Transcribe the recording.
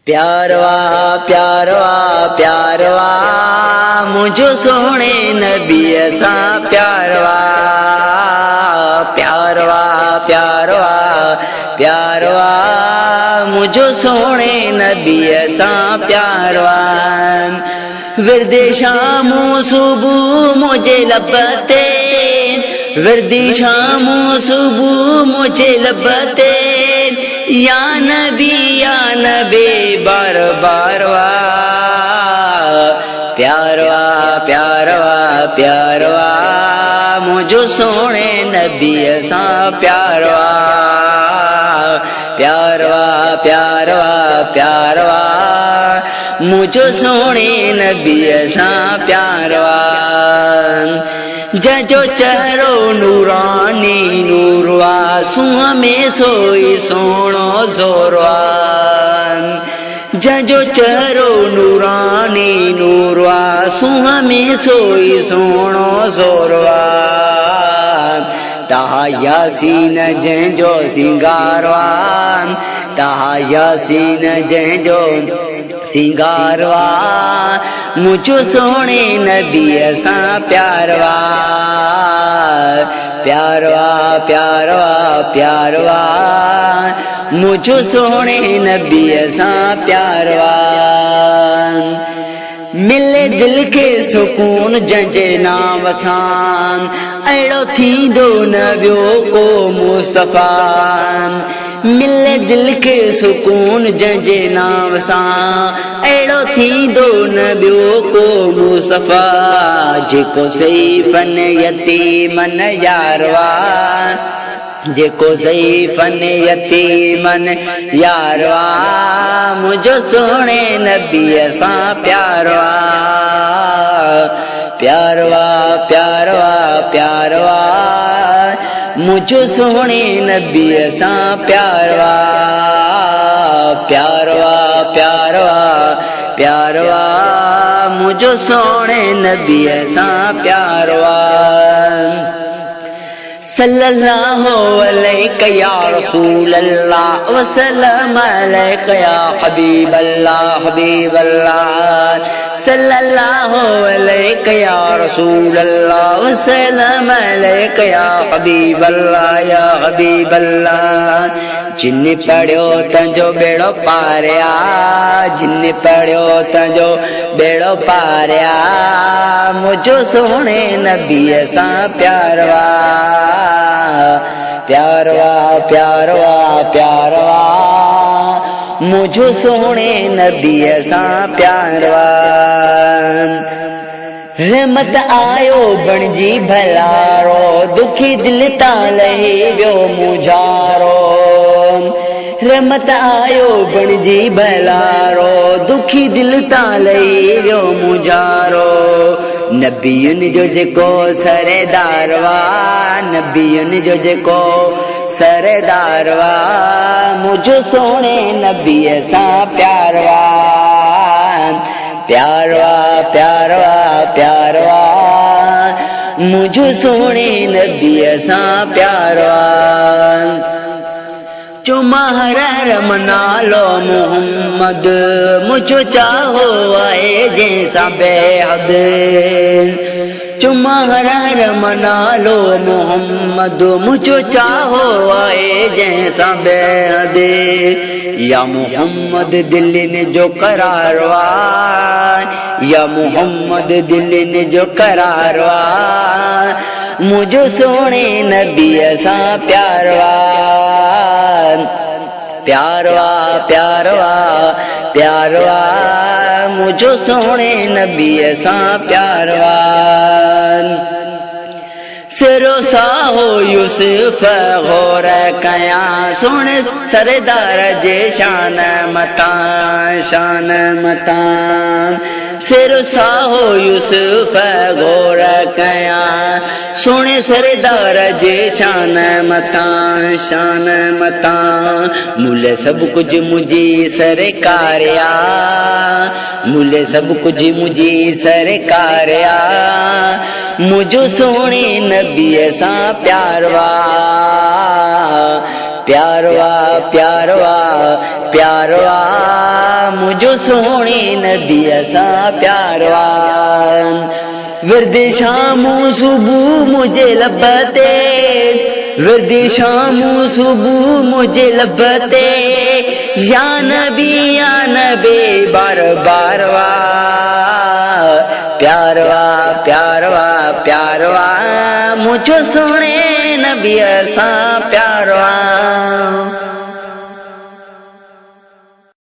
प्यारवा प्यारवा प्यारवा मुझो सोने नबी सा प्यारवा प्यारवा प्यारवा प्यारवा मुझो सोने नबी सा प्यारवा विरदे शामो सुबह मुझे लबते विरदी शामो सुबह मुझे लबते या नबी बार बारवा प्यारवा प्यारवा प्यारवा मुझो सोने नबी सा प्यारवा प्यारवा प्यारवा प्यारवा मुझो सोने नबी सा प्यारवा जजो चेहरो नूरानी नूरवा सुआ में सोई सोनो जोरवा जजो चेहरो नूरानी नूरवा सुआ में सोई सोनो जोरवा ताहा यासीन जंजो सिंगारवा ताहा यासीन जंजो सिंगारवा मुझो सोने नबी सा प्यारवा प्यारवा प्यारवा प्यारवा मुझो सोने नबी सा प्यारवा मिले दिल के सुकून जंजे नाम सां अड़ो थींदो न वियो को मुस्तफा मिले दिल के सुकून जंजे नाम सां अड़ो थींदो न वियो को मुस्तफा जेको ज़ईफ़न यतीमन यारवा जेको ज़ईफ़न यतीमन यारवा मुझो सोने नबी सा प्यारवा प्यारवा प्यारवा प्यारवा मुझो सोने नबी सा प्यारवा प्यारवा प्यारवा प्यारवा मुझो सोने नबी सा प्यारवा सल्लल्लाहु अलैका या रसूल अल्लाह वसल्लम अलैका या हबीब अल्लाह सल्लल्लाहु अलैका या रसूल अल्लाह वसल्लम अलैका या हबीब अल्लाह जिन पढ़ियो तंजो बेड़ो पारिया जिन पढ़ियो तंजो बेड़ो पारिया मुझो सोने नबी सा प्यारवा प्यारवा प्यारवा प्यारवा मुझो सोने नबी सा प्यारवा रहमत आयो बणजी भलारो दुखी दिल तालही वियो मुझारो रहमत आयो बणजी भलारो दुखी दिल तालही वियो मुझारो नबियुन जो जेको सरदारवा नबियुन जो जेको सरदारवा मुझो सोने नबी सा प्यारवा प्यारवा प्यारवा प्यारवा मुझो सोने नबी सा प्यारवा चुमहर रमनालो मोहम्मद मुझो चाहो आए जैसा बेहद चुमहर रमनालो मोहम्मद मुझो चाहो आए जैसा बेहद या मोहम्मद दिल जो करारवा या मोहम्मद दिल जो करारवा मुझो सोने नबी सा प्यारवा प्यारवा प्यारवा प्यारवा मुझो सोने नबी सा प्यारवा सिरो साहो यूसुफ गौर कया सुन सरदार जे शान मता सिरो साहो यूसुफ गौर कया सुन सरदार जे शान मता मुले सब कुछ मुझी सरकारिया मुले सब कुछ मुझी सरकारिया मुझो सोने नबी सा प्यारवा प्यारवा प्यारवा प्यारवा मुझो सोने नबी सा प्यारवा। विरद शामू सुबह मुझे लभते, विरद शामू सुबह मुझे लभते, या नबी बार बारवा। प्यारवा प्यारवा प्यारवा मुझो सोने नबी सा प्यारवा।